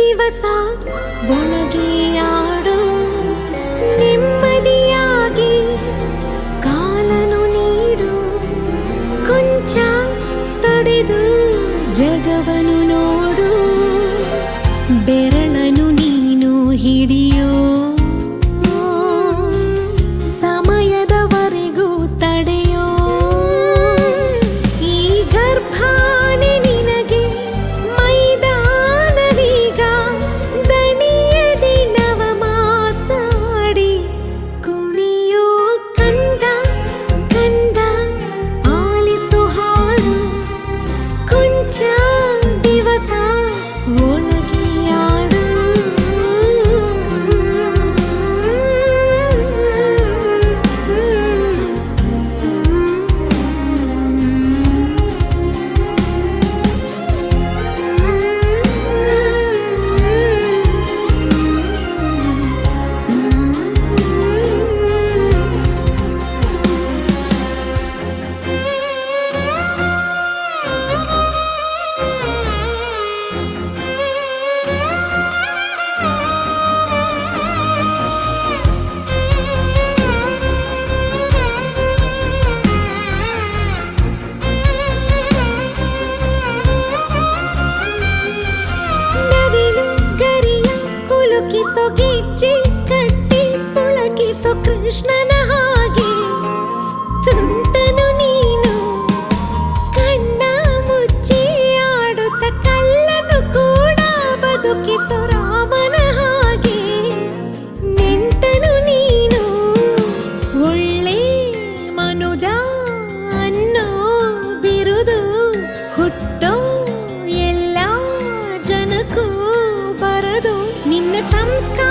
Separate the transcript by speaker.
Speaker 1: ದಿವಸ ಒಳಗೆ ಆಡು ನೆಮ್ಮದಿಯಾಗಿ ಕಾಲನು ನೀಡು ಕೊಂಚ ತಡೆದು ಜಗವನು ನೋಡು ಬೆರಳನು ನೀನು ಹಿಡಿಯೋ ಸಮಯದವರೆಗೂ ತಡೆಯೋ ಈ ಗರ್ಭಾನೆ ನಿನಗೆ ಮೈದಾನವೀಗ ದಣಿಯದಿ ನವಮಾಸಾಡಿ ಕುಣಿಯೋ ಕಂದ ಕಂದ ಆಲಿಸು ಹಾಡು ಕೊಂಚ ದಿವಸ ಒಳಗೆ ಆಡು ನವಿಲು ಗರಿಯ ಕುಲುಕಿಸೋ ಗೆಜ್ಜೆ ಕಟ್ಟಿ ಪುಳಕಿಸೋ ಕೃಷ್ಣನ ಹಾಗೆ ತುಂಟನು ನೀನು ಕಣ್ಣ ಮುಚ್ಚಿ ಆಡುತ್ತ ಕಲ್ಲನು ಕೂಡ ಬದುಕಿಸೋ ರಾಮನ ಹಾಗೆ ನೆಂಟನು ನೀನು ಒಳ್ಳೆ ಮನುಜ ಅನ್ನೋ ಬಿರುದು ಹುಟ್ಟೋ ಎಲ್ಲ ಜನಕ್ಕೂ ಬರದು ನಿನ್ನ ಸಂಸ್ಕಾರ